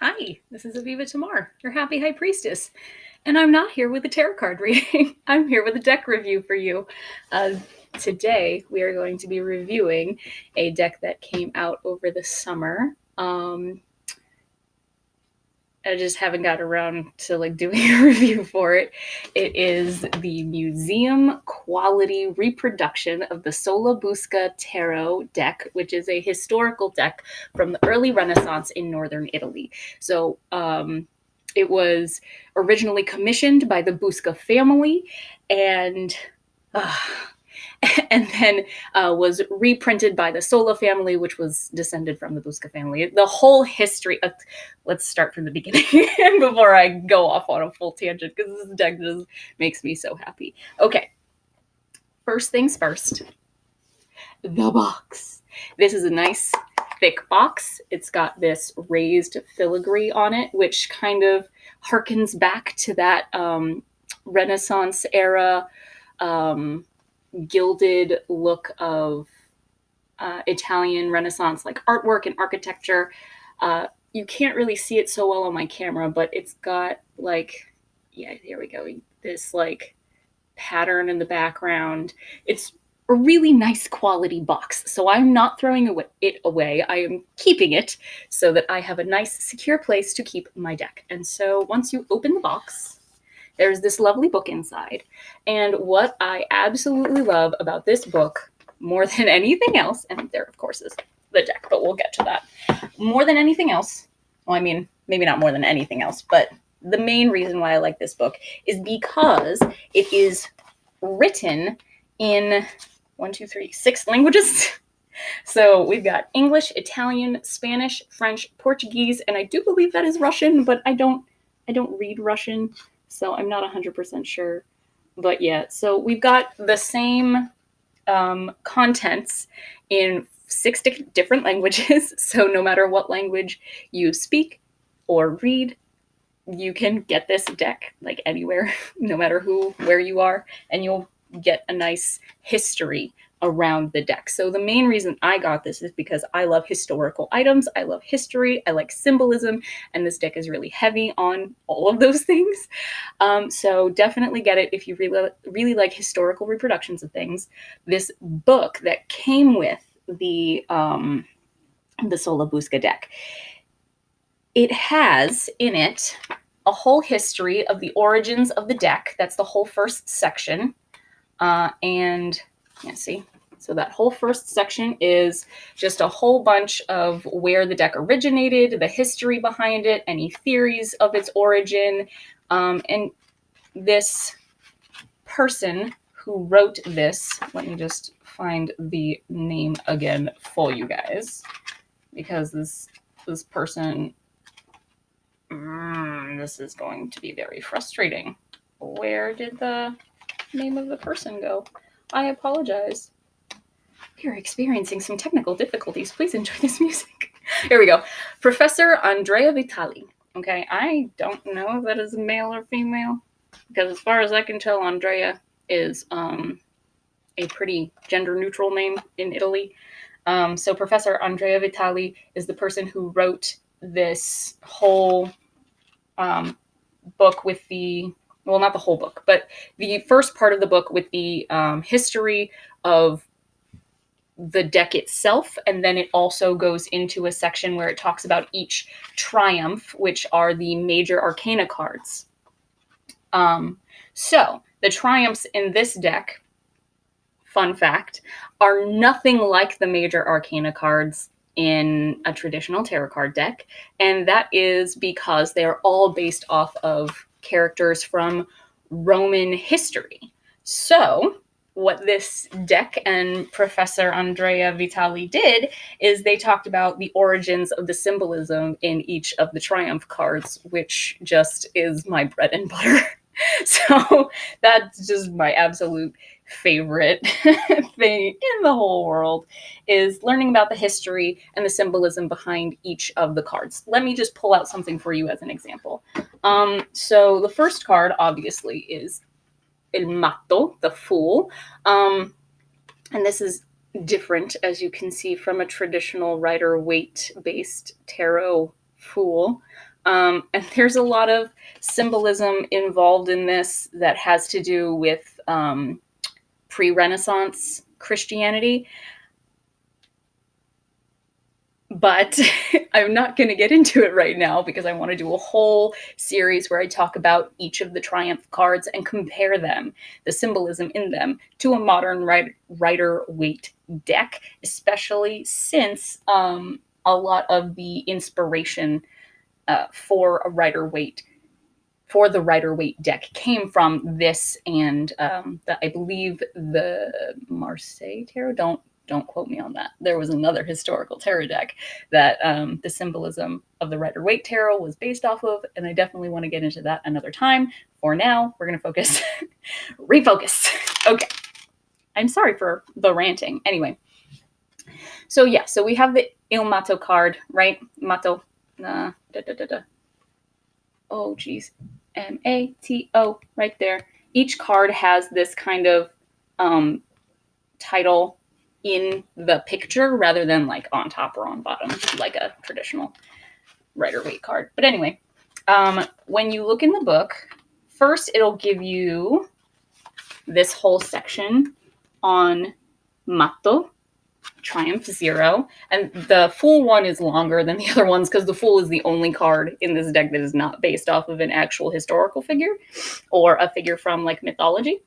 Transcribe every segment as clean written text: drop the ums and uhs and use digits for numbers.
Hi, this is Aviva Tamar, your happy high priestess. And I'm not here with a tarot card reading. I'm here with a deck review for you. Today, we are going to be reviewing a deck that came out over the summer. I just haven't got around to doing a review for it. It is the museum quality reproduction of the Sola Busca tarot deck, which is a historical deck from the early Renaissance in northern Italy. So it was originally commissioned by the Busca family, and and then was reprinted by the Sola family, which was descended from the Busca family. The whole history of, let's start from the beginning before I go off on a full tangent, because this deck just makes me so happy. Okay, first things first, the box. This is a nice thick box. It's got this raised filigree on it, which kind of harkens back to that Renaissance era gilded look of Italian Renaissance artwork and architecture. You can't really see it so well on my camera, but it's got here we go, this pattern in the background. It's a really nice quality box, so I'm not throwing it away. I am keeping it so that I have a nice secure place to keep my deck. And so once you open the box, there's this lovely book inside. And what I absolutely love about this book, more than anything else, and there, of course, is the deck, but we'll get to that. More than anything else, well, I mean, maybe not more than anything else, but the main reason why I like this book is because it is written in 6 languages. So we've got English, Italian, Spanish, French, Portuguese, and I do believe that is Russian, but I don't read Russian, so I'm not 100% sure. But yeah, so we've got the same contents in 6 different languages. So no matter what language you speak or read, you can get this deck anywhere, no matter where you are, and you'll get a nice history around the deck. So the main reason I got this is because I love historical items, I love history, I like symbolism, and this deck is really heavy on all of those things. So definitely get it if you really like historical reproductions of things. This book that came with the Sola Busca deck, it has in it a whole history of the origins of the deck. That's the whole first section. And see, so that whole first section is just a whole bunch of where the deck originated, the history behind it, any theories of its origin. And this person who wrote this, let me just find the name again for you guys, because this person, this is going to be very frustrating. Where did the name of the person go? I apologize. We are experiencing some technical difficulties. Please enjoy this music. Here we go. Professor Andrea Vitali. Okay, I don't know if that is male or female, because as far as I can tell, Andrea is a pretty gender-neutral name in Italy. So Professor Andrea Vitali is the person who wrote this whole book with the, well, not the whole book, but the first part of the book with the history of the deck itself, and then it also goes into a section where it talks about each triumph, which are the major arcana cards. So the triumphs in this deck, fun fact, are nothing like the major arcana cards in a traditional tarot card deck, and that is because they are all based off of characters from Roman history. So what this deck and Professor Andrea Vitali did is they talked about the origins of the symbolism in each of the triumph cards, which just is my bread and butter. So that's just my absolute favorite thing in the whole world, is learning about the history and the symbolism behind each of the cards. Let me just pull out something for you as an example. So the first card obviously is El Matto, the Fool. And this is different, as you can see, from a traditional Rider-Waite based tarot Fool. And there's a lot of symbolism involved in this that has to do with pre-Renaissance Christianity. But I'm not going to get into it right now because I want to do a whole series where I talk about each of the Triumph cards and compare them, the symbolism in them, to a modern Rider-Waite deck, especially since a lot of the inspiration for a Rider-Waite for the Rider-Waite deck came from this and I believe the Marseille Tarot. Don't quote me on that. There was another historical tarot deck that the symbolism of the Rider-Waite Tarot was based off of, and I definitely want to get into that another time. For now, we're going to focus, refocus. Okay. I'm sorry for the ranting. Anyway. So yeah, so we have the Il Mato card, right? Mato. Oh, geez. Mato, right there. Each card has this kind of title in the picture rather than like on top or on bottom, like a traditional Rider-Waite card. But anyway, when you look in the book, first it'll give you this whole section on Mato, Triumph 0, and the Fool one is longer than the other ones because the Fool is the only card in this deck that is not based off of an actual historical figure or a figure from like mythology.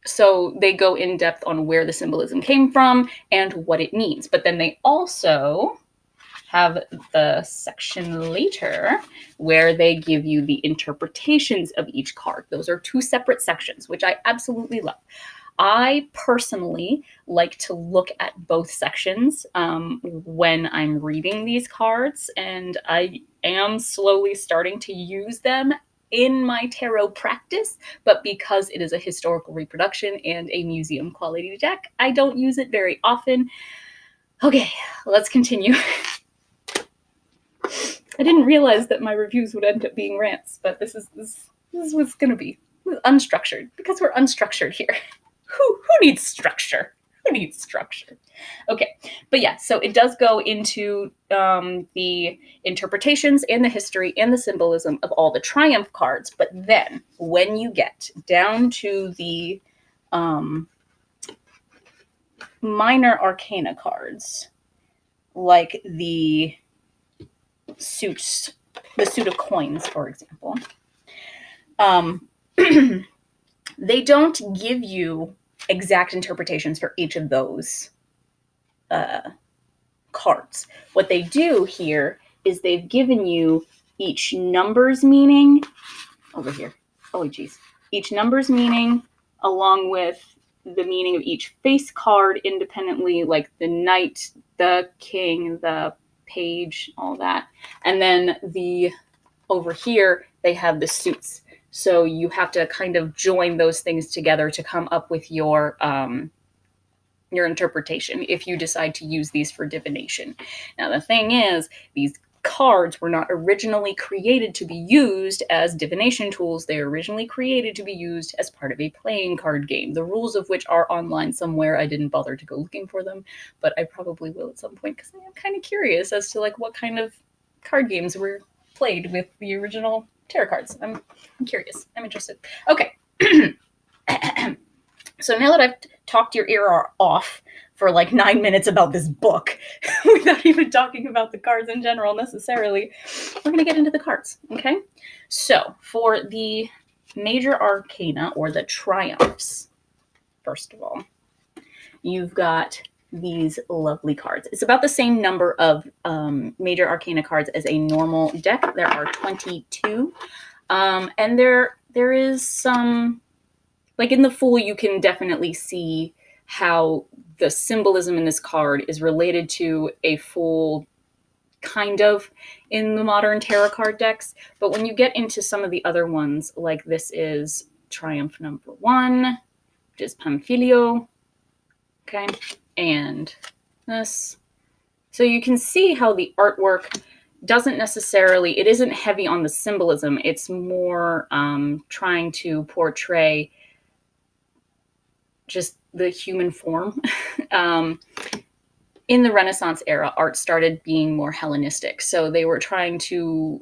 So they go in depth on where the symbolism came from and what it means. But then they also have the section later where they give you the interpretations of each card. Those are two separate sections, which I absolutely love. I personally like to look at both sections when I'm reading these cards, and I am slowly starting to use them in my tarot practice, but because it is a historical reproduction and a museum quality deck, I don't use it very often. Okay, let's continue. I didn't realize that my reviews would end up being rants, but this is what's going to be unstructured because we're unstructured here. Who needs structure? Who needs structure? Okay, but yeah, so it does go into the interpretations and the history and the symbolism of all the Triumph cards. But then when you get down to the minor Arcana cards, like the suit of coins, for example, they don't give you exact interpretations for each of those cards. What they do here is they've given you each number's meaning over here. Oh, geez. Each number's meaning along with the meaning of each face card independently, like the knight, the king, the page, all that. And then over here, they have the suits. So you have to kind of join those things together to come up with your interpretation if you decide to use these for divination. Now, the thing is, these cards were not originally created to be used as divination tools. They were originally created to be used as part of a playing card game, the rules of which are online somewhere. I didn't bother to go looking for them, but I probably will at some point because I am kind of curious as to like what kind of card games were played with the original tarot cards. I'm curious. I'm interested. Okay. So now that I've talked your ear off for like 9 minutes about this book, without even talking about the cards in general necessarily, we're going to get into the cards, okay? So for the major arcana, or the triumphs, first of all, you've got these lovely cards. It's about the same number of major arcana cards as a normal deck. There are 22. And there is some, like in the Fool, you can definitely see how the symbolism in this card is related to a Fool kind of in the modern tarot card decks. But when you get into some of the other ones, like this is Triumph number 1, which is Pamphilio, okay, and this. So you can see how the artwork it isn't heavy on the symbolism. It's more trying to portray just the human form in the Renaissance era, art started being more Hellenistic. So they were trying to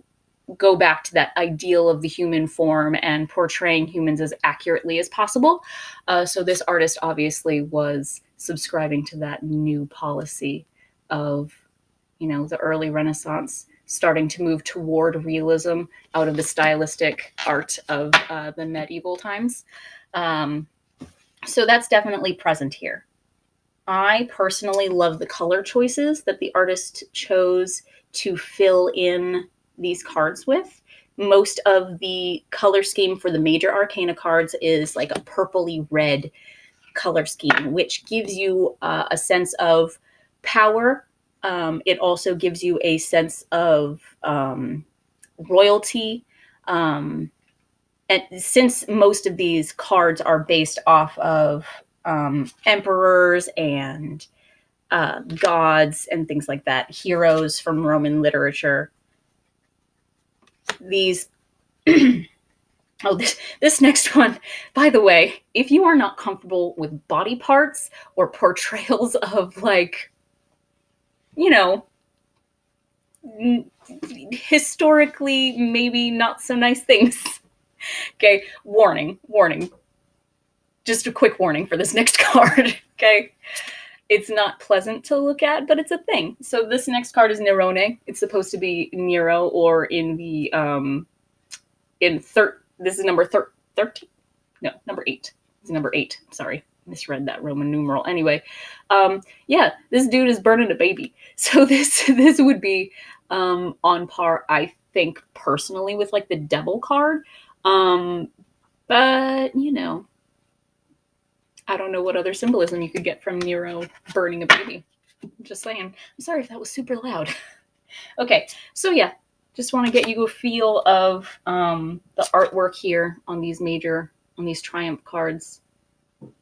go back to that ideal of the human form and portraying humans as accurately as possible. So this artist obviously was subscribing to that new policy of, the early Renaissance, starting to move toward realism out of the stylistic art of the medieval times. So that's definitely present here. I personally love the color choices that the artist chose to fill in these cards with. Most of the color scheme for the major arcana cards is like a purpley red color scheme, which gives you a sense of power. It also gives you a sense of royalty. And since most of these cards are based off of emperors and gods and things like that, heroes from Roman literature, these this next one, by the way, if you are not comfortable with body parts or portrayals of, like, historically maybe not so nice things, okay, warning, just a quick warning for this next card. Okay, it's not pleasant to look at, but it's a thing. So this next card is Nerone. It's supposed to be Nero, or in the this is number 13? No, number 8. It's number 8. Sorry, misread that Roman numeral. Anyway, yeah, this dude is burning a baby. So this would be on par, I think, personally, with like the Devil card. But I don't know what other symbolism you could get from Nero burning a baby. I'm just saying. I'm sorry if that was super loud. Okay, so yeah, just want to get you a feel of the artwork here on these Triumph cards.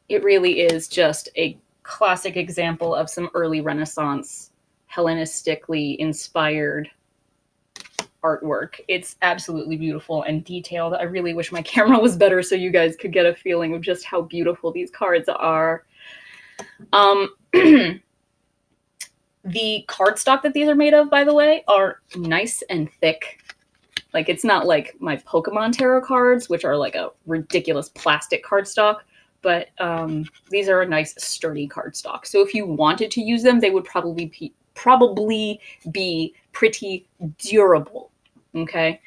It really is just a classic example of some early Renaissance, Hellenistically inspired artwork. It's absolutely beautiful and detailed. I really wish my camera was better so you guys could get a feeling of just how beautiful these cards are. The cardstock that these are made of, by the way, are nice and thick. Like, it's not like my Pokemon Tarot cards, which are like a ridiculous plastic cardstock, but these are a nice sturdy cardstock. So if you wanted to use them, they would probably be pretty durable. Okay,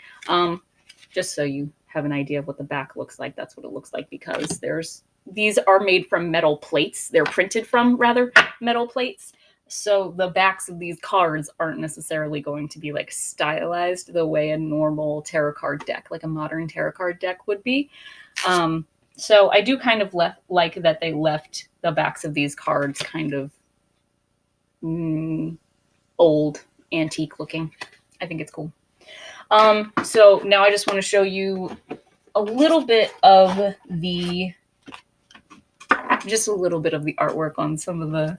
just so you have an idea of what the back looks like. That's what it looks like, because these are made from metal plates. They're printed from, rather, metal plates. So the backs of these cards aren't necessarily going to be like stylized the way a normal tarot card deck, like a modern tarot card deck, would be. So I do kind of like that they left the backs of these cards kind of old, antique looking. I think it's cool. So now I just want to show you a little bit of the artwork on some of the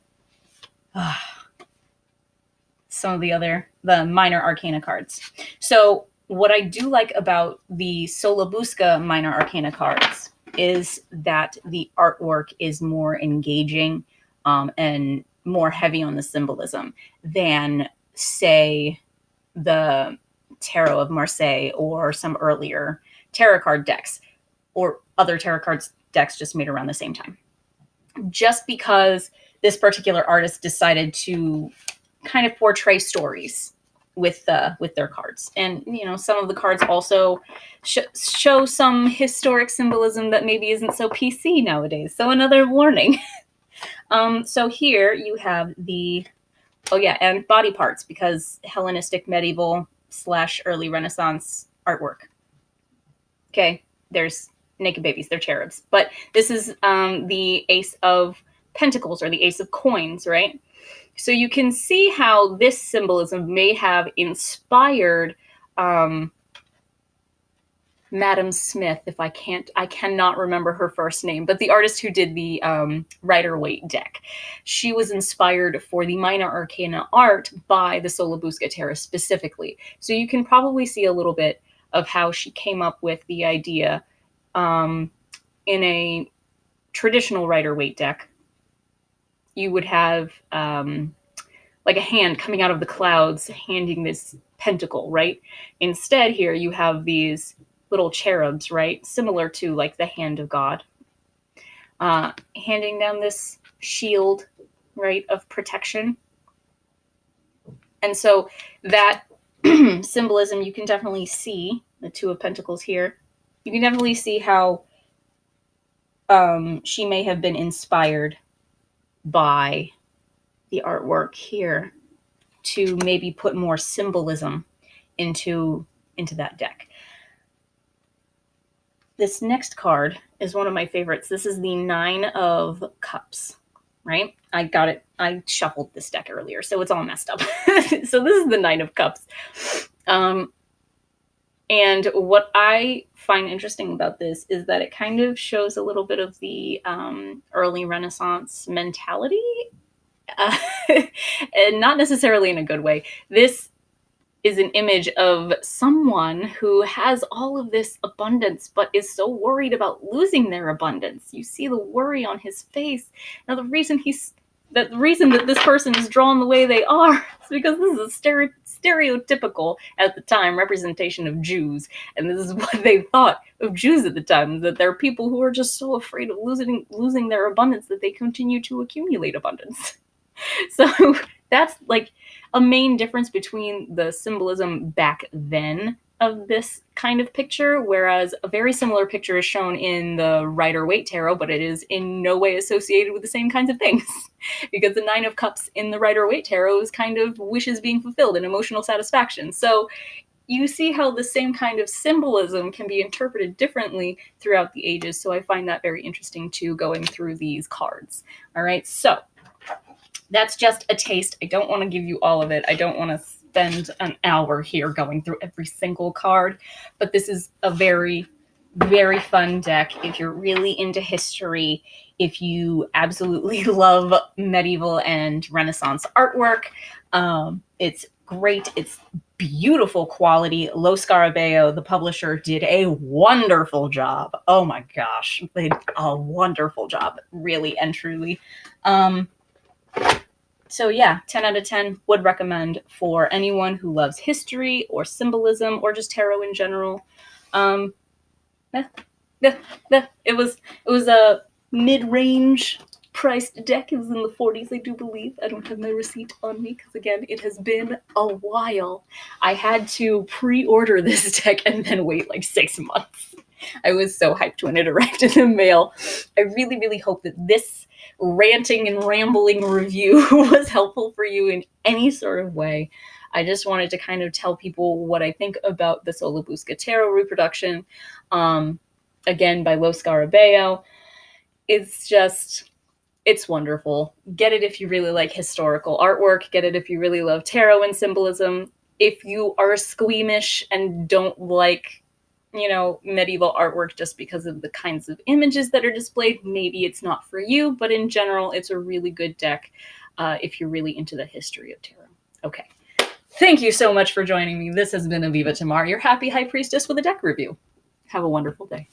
minor arcana cards. So what I do like about the Sola Busca minor arcana cards is that the artwork is more engaging and more heavy on the symbolism than, say, the Tarot of Marseille or some earlier tarot card decks or other tarot cards decks just made around the same time. Just because this particular artist decided to kind of portray stories with their cards. And, some of the cards also show some historic symbolism that maybe isn't so PC nowadays. So another warning. So here you have and body parts, because Hellenistic, medieval / early Renaissance artwork. Okay, there's naked babies, they're cherubs. But this is the Ace of Pentacles, or the Ace of Coins, right? So you can see how this symbolism may have inspired Madam Smith, I cannot remember her first name, but the artist who did the Rider-Waite deck. She was inspired for the minor arcana art by the Sola Busca Tarot specifically. So you can probably see a little bit of how she came up with the idea in a traditional Rider-Waite deck. You would have like a hand coming out of the clouds handing this pentacle, right? Instead, here you have these little cherubs, right? Similar to like the hand of God, handing down this shield, right, of protection. And so that symbolism, you can definitely see the Two of Pentacles here. You can definitely see how she may have been inspired by the artwork here to maybe put more symbolism into that deck. This next card is one of my favorites. This is the Nine of Cups, right? I got it. I shuffled this deck earlier, so it's all messed up. So this is the Nine of Cups. And what I find interesting about this is that it kind of shows a little bit of the early Renaissance mentality, and not necessarily in a good way. This is an image of someone who has all of this abundance, but is so worried about losing their abundance. You see the worry on his face. Now, the reason that this person is drawn the way they are is because this is a stereotypical, at the time, representation of Jews. And this is what they thought of Jews at the time, that they're people who are just so afraid of losing their abundance that they continue to accumulate abundance. So that's like a main difference between the symbolism back then of this kind of picture, whereas a very similar picture is shown in the Rider-Waite Tarot, but it is in no way associated with the same kinds of things. Because the Nine of Cups in the Rider-Waite Tarot is kind of wishes being fulfilled and emotional satisfaction. So you see how the same kind of symbolism can be interpreted differently throughout the ages. So I find that very interesting too, going through these cards. All right, so that's just a taste. I don't want to give you all of it. I don't want to spend an hour here going through every single card, but this is a very, very fun deck if you're really into history, if you absolutely love medieval and Renaissance artwork. It's great. It's beautiful quality. Lo Scarabeo, the publisher, did a wonderful job. Oh my gosh, they did a wonderful job, really and truly. So yeah, 10 out of 10 would recommend for anyone who loves history or symbolism or just tarot in general. It was a mid-range priced deck. It was in the 40s, I do believe. I don't have my receipt on me because, again, it has been a while. I had to pre-order this deck and then wait like 6 months. I was so hyped when it arrived in the mail. I really, really hope that this ranting and rambling review was helpful for you in any sort of way. I just wanted to kind of tell people what I think about the Sola Busca Tarot reproduction, again, by Lo Scarabeo. It's wonderful. Get it if you really like historical artwork. Get it if you really love tarot and symbolism. If you are squeamish and don't like, medieval artwork just because of the kinds of images that are displayed, maybe it's not for you, but in general, it's a really good deck if you're really into the history of tarot. Okay. Thank you so much for joining me. This has been Aviva Tamar, your happy high priestess with a deck review. Have a wonderful day.